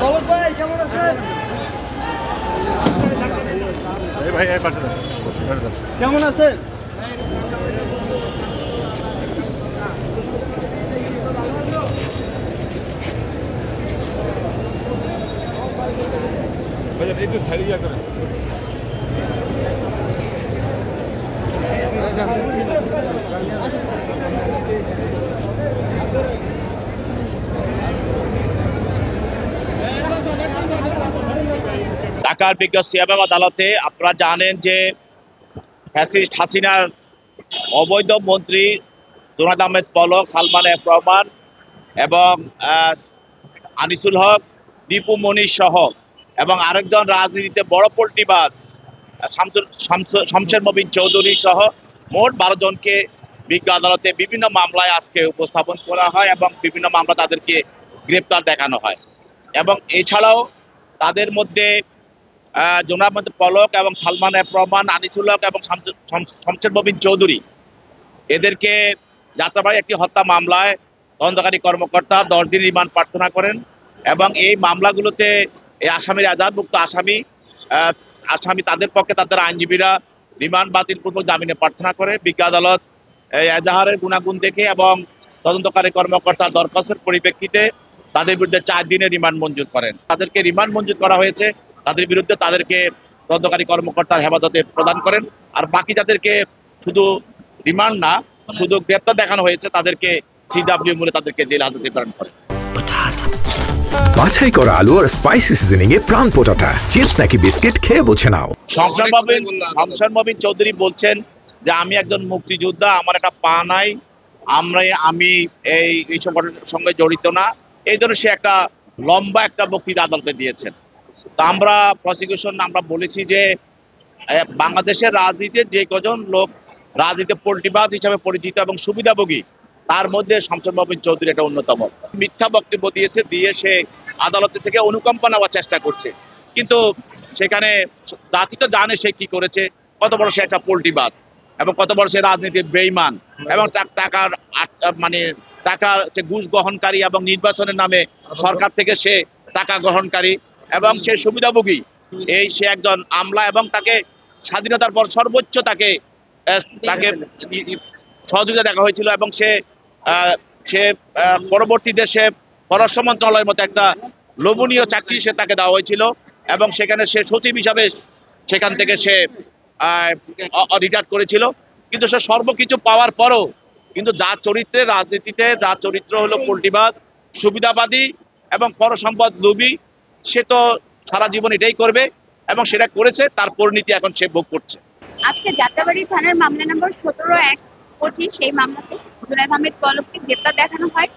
ভাই কেমন আছেন? কেমন আছেন? একটু ছাড়িয়ে করেন। ঢাকার বিজ্ঞ সিএমএম আদালতে আপনারা জানেন যে ফ্যাসিস্ট হাসিনার অবৈধ মন্ত্রী জোনায়েদ আহমেদ পলক, সালমান এফ রহমান এবং আনিসুল হক, দীপু মনির সহ এবং আরেকজন রাজনীতিতে বড় পোল্ট্রিবাজ শমশের মবিন চৌধুরী সহ মোট 12 জনকে বিজ্ঞ আদালতে বিভিন্ন মামলায় আজকে উপস্থাপন করা হয় এবং বিভিন্ন মামলা তাদেরকে গ্রেপ্তার দেখানো হয়। এবং এছাড়াও তাদের মধ্যে জোনায়েদ আহমেদ পলক এবং সালমান এফ রহমান, আনিসুল হক এবং শমশের মবিন চৌধুরী এদেরকে যাত্রাবাড়ী একটি হত্যা মামলায় তদন্তকারী কর্মকর্তা 10 দিন রিমান্ড প্রার্থনা করেন এবং এই মামলাগুলোতে এই আসামির আজাদমুক্ত আসামি তাদের পক্ষে তাদের আইনজীবীরা রিমান্ড বাতিলপূর্বক জামিনে প্রার্থনা করে। বিজ্ঞ আদালত এজাহারের গুণাগুণ দেখে এবং তদন্তকারী কর্মকর্তার দরখাস্তের পরিপ্রেক্ষিতে তাদের বিরুদ্ধে 4 দিনের রিমান্ড মঞ্জুর করেন। তাদেরকে রিমান্ড মঞ্জুর করা হয়েছে, তাদের বিরুদ্ধে তাদেরকে তদন্তকারী কর্মকর্তার হেফাজতে প্রদান করেন। আর বাকি যাদেরকে শুধু রিমান্ড না, শুধু গ্রেপ্তার দেখানো হয়েছে তাদেরকে সিডব্লিউ মূলে তাদেরকে জেল হাজতে প্রেরণ করেন। বাছাই করা আলু আর স্পাইসি সিজনিং এ প্রাণ পোটাটা চিপস নাকি বিস্কিট খেয়ে বুঝে নাও। শমশের মবিন চৌধুরী বলছেন যে আমি একজন মুক্তিযোদ্ধা, আমার একটা পা নাই, আমি এই সংগঠনের সঙ্গে জড়িত না। এই ধরনের সে একটা লম্বা একটা বক্তৃতা আদালতে দিয়েছেন। তো আমরা প্রসিকিউশন আমরা বলেছি যে বাংলাদেশের রাজনীতিতে যে কজন লোক রাজনীতিতে পোল্ট্রিবাজ হিসাবে পরিচিত এবং সুবিধাভোগী, তার মধ্যে শমশের মবিন চৌধুরী এটা অন্যতম। মিথ্যা বক্তব্য দিয়ে সে আদালতের থেকে অনুকম্পা নেওয়ার চেষ্টা করছে, কিন্তু সেখানে জাতি তো জানে সে কি করেছে, কত বড় সে একটা পোল্ট্রিবাজ এবং কত বড় সে রাজনীতির বেঈমান এবং টাকার ঘুষ গ্রহণকারী এবং নির্বাচনের নামে সরকার থেকে সে টাকা গ্রহণকারী এবং সে সুবিধাভোগী। সে একজন আমলা এবং তাকে স্বাধীনতার পর সর্বোচ্চ তাকে সহযোগিতা দেখা হয়েছিল এবং সে পরবর্তীতে সে পররাষ্ট্র মন্ত্রণালয়ের মতো একটা লোভনীয় চাকরি তাকে দেওয়া হয়েছিল এবং সেখানে সে সচিব হিসাবে সেখান থেকে সে রিটায়ার করেছিল। কিন্তু সে সর্বকিছু পাওয়ার পরও কিন্তু রাজনীতিতে যা চরিত্র হলো পোল্ট্রিবাজ, সুবিধাবাদী এবং পরসম্পদ লোভী, সে তো সারা জীবন এটাই করবে এবং সেটা করেছে, তার পরিণতি এখন সে ভোগ করছে। আজকে যাত্রাবাড়ি থানার মামলা নম্বর 17-1-25 সেই মামলাতে জোনায়েদ আহমেদ পলককে গ্রেপ্তার দেখানো হয়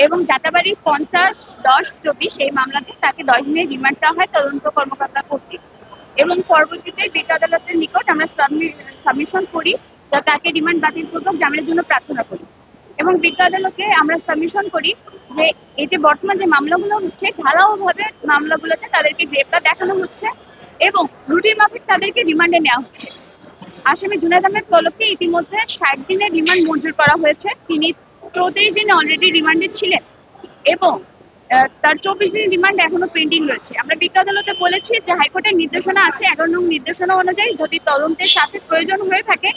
এবং যাত্রাবাড়ি 50-10-24 সেই মামলাতে তাকে 10 দিনের রিমান্ড দেওয়া হয় তদন্ত কর্মকর্তা কর্তৃক এবং পরবর্তীতে বিজ্ঞ আদালতের নিকট আমরা সাবমিশন করি যা তাকে রিমান্ড বাতিলপূর্বক জামিনের জন্য প্রার্থনা করি এবং বিজ্ঞ আদালতে আমরা সাবমিশন করি যে এই যে বর্তমান যে মামলাগুলো হচ্ছে ঢালাওভাবে মামলাগুলোতে তাদেরকে গ্রেপ্তার দেখানো হচ্ছে এবং রুটিন মাফিক তাদেরকে রিমান্ডে নেওয়া হচ্ছে। আসামি জোনায়েদ আহমেদ পলককে ইতিমধ্যে 60 দিনের রিমান্ড মঞ্জুর করা হয়েছে। তিনি 34 দিনে অলরেডি রিমান্ডে ছিলেন এবং তার 24 দিনের রিমান্ড এখনো পেন্ডিং রয়েছে। আমরা বিজ্ঞ আদালতে বলেছি যে হাইকোর্টের নির্দেশনা আছে 11 নং নির্দেশনা অনুযায়ী যদি তদন্তের সাথে প্রয়োজন হয়ে থাকে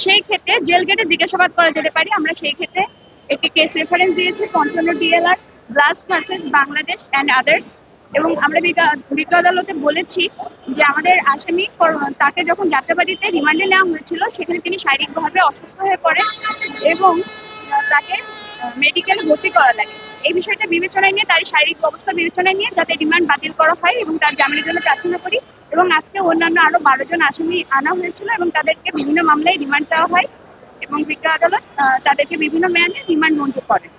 সেই ক্ষেত্রে জেল গেটে জিজ্ঞাসাবাদ করা যেতে পারে। আমরা সেই ক্ষেত্রে একটি কেস রেফারেন্স দিয়েছি 55 DLR blast versus Bangladesh and others এবং আমরা বিজ্ঞ আদালতে বলেছি যে আমাদের আসামি তাকে যখন যাত্রাবাড়িতে রিমান্ডে নেওয়া হয়েছিল সেখানে তিনি শারীরিকভাবে অসুস্থ হয়ে পড়েন এবং তাকে মেডিকেলে ভর্তি করা লাগে। এই বিষয়টা বিবেচনায় নিয়ে, তার শারীরিক অবস্থা বিবেচনায় নিয়ে যাতে রিমান্ড বাতিল করা হয় এবং তার জামিনের জন্য প্রার্থনা করি এবং আজকে অন্যান্য আরো 12 জন আসামি আনা হয়েছিল এবং তাদেরকে বিভিন্ন মামলায় রিমান্ড চাওয়া হয় এবং বিজ্ঞ আদালত তাদেরকে বিভিন্ন মেয়াদে রিমান্ড মঞ্জুর করেন।